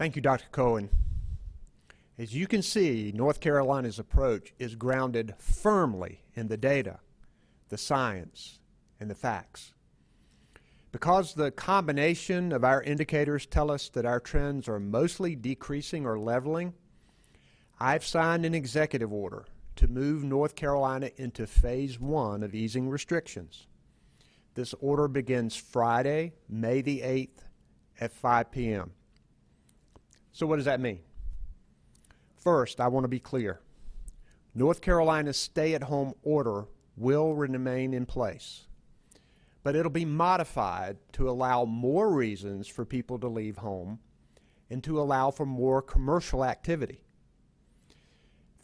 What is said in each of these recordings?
Thank you, Dr. Cohen. As you can see, North Carolina's approach is grounded firmly in the data, the science, and the facts. Because the combination of our indicators tell us that our trends are mostly decreasing or leveling, I've signed an executive order to move North Carolina into Phase 1 of easing restrictions. This order begins Friday, May the 8th at 5 p.m. So what does that mean? First, I want to be clear. North Carolina's stay-at-home order will remain in place, but it'll be modified to allow more reasons for people to leave home and to allow for more commercial activity.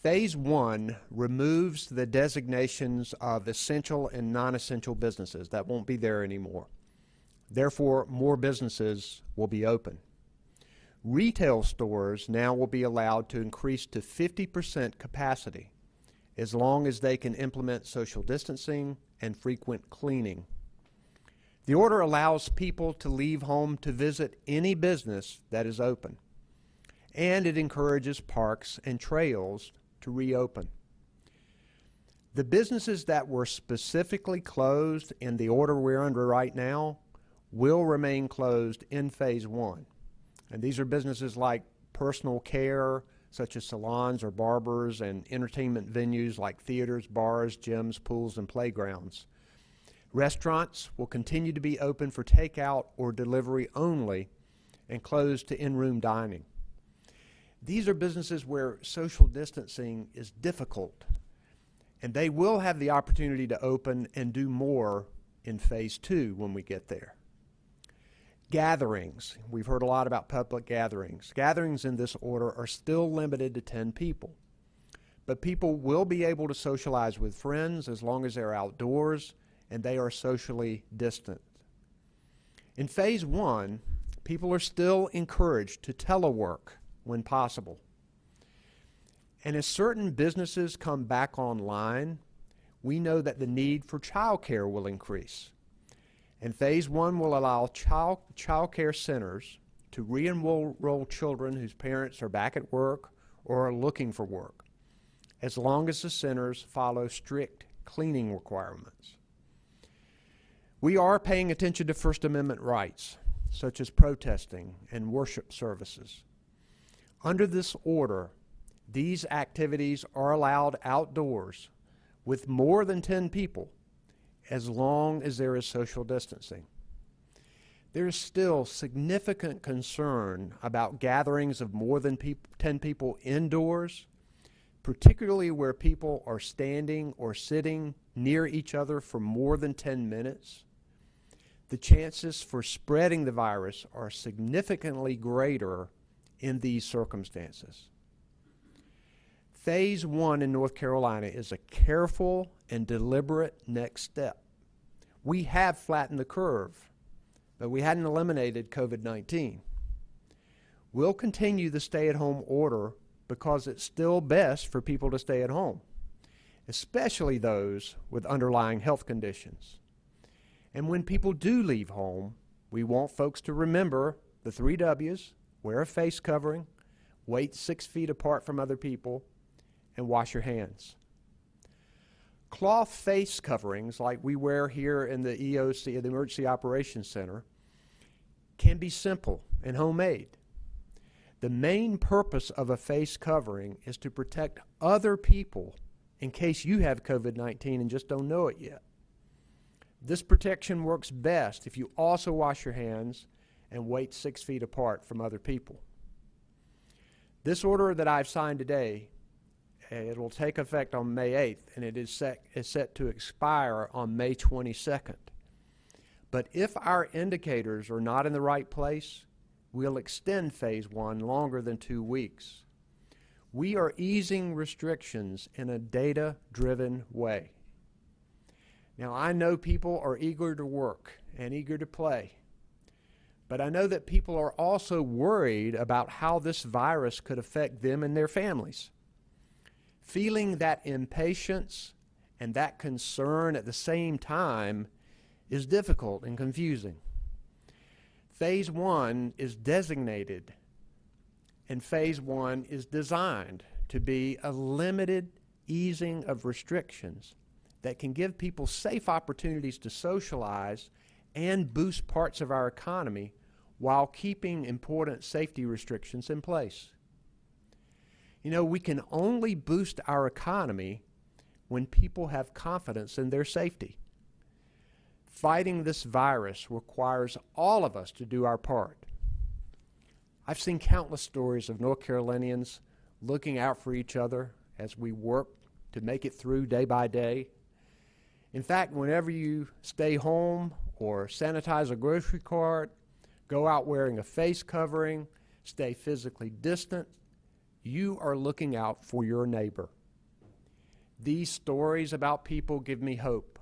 Phase 1 removes the designations of essential and non-essential businesses. That won't be there anymore. Therefore, more businesses will be open. Retail stores now will be allowed to increase to 50% capacity as long as they can implement social distancing and frequent cleaning. The order allows people to leave home to visit any business that is open, and it encourages parks and trails to reopen. The businesses that were specifically closed in the order we're under right now will remain closed in Phase 1. And these are businesses like personal care, such as salons or barbers, and entertainment venues like theaters, bars, gyms, pools, and playgrounds. Restaurants will continue to be open for takeout or delivery only and closed to in-room dining. These are businesses where social distancing is difficult, and they will have the opportunity to open and do more in Phase 2 when we get there. Gatherings. We've heard a lot about public gatherings. Gatherings in this order are still limited to 10 people. But people will be able to socialize with friends as long as they're outdoors and they are socially distant. In Phase 1, people are still encouraged to telework when possible. And as certain businesses come back online, we know that the need for childcare will increase. And Phase 1 will allow child care centers to re-enroll children whose parents are back at work or are looking for work, as long as the centers follow strict cleaning requirements. We are paying attention to First Amendment rights, such as protesting and worship services. Under this order, these activities are allowed outdoors with more than 10 people, as long as there is social distancing. There is still significant concern about gatherings of more than 10 people indoors, particularly where people are standing or sitting near each other for more than 10 minutes. The chances for spreading the virus are significantly greater in these circumstances. Phase 1 in North Carolina is a careful and deliberate next step. We have flattened the curve, but we hadn't eliminated COVID-19. We'll continue the stay-at-home order because it's still best for people to stay at home, especially those with underlying health conditions. And when people do leave home, we want folks to remember the 3 W's: wear a face covering, wait 6 feet apart from other people, and wash your hands. Cloth face coverings like we wear here in the EOC, the Emergency Operations Center, can be simple and homemade. The main purpose of a face covering is to protect other people in case you have COVID-19 and just don't know it yet. This protection works best if you also wash your hands and wait 6 feet apart from other people. This order that I've signed today, it will take effect on May 8th, and it is set to expire on May 22nd. But if our indicators are not in the right place, we'll extend Phase 1 longer than 2 weeks. We are easing restrictions in a data-driven way. Now, I know people are eager to work and eager to play, but I know that people are also worried about how this virus could affect them and their families. Feeling that impatience and that concern at the same time is difficult and confusing. Phase 1 is designated And phase one is designed to be a limited easing of restrictions that can give people safe opportunities to socialize and boost parts of our economy while keeping important safety restrictions in place. You know, we can only boost our economy when people have confidence in their safety. Fighting this virus requires all of us to do our part. I've seen countless stories of North Carolinians looking out for each other as we work to make it through day by day. In fact, whenever you stay home or sanitize a grocery cart, go out wearing a face covering, stay physically distant, you are looking out for your neighbor. These stories about people give me hope.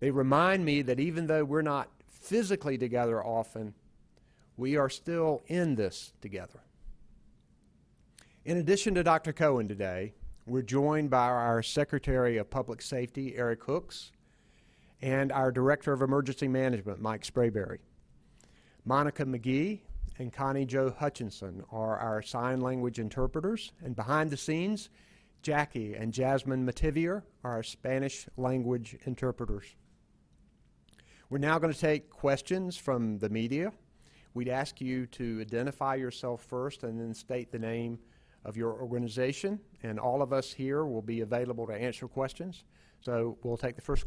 They remind me that even though we're not physically together often, we are still in this together. In addition to Dr. Cohen today, we're joined by our Secretary of Public Safety, Eric Hooks, and our Director of Emergency Management, Mike Sprayberry. Monica McGee and Connie Jo Hutchinson are our sign language interpreters, and behind the scenes, Jackie and Jasmine Mativier are our Spanish language interpreters. We're now going to take questions from the media. We'd ask you to identify yourself first and then state the name of your organization, and all of us here will be available to answer questions. So we'll take the first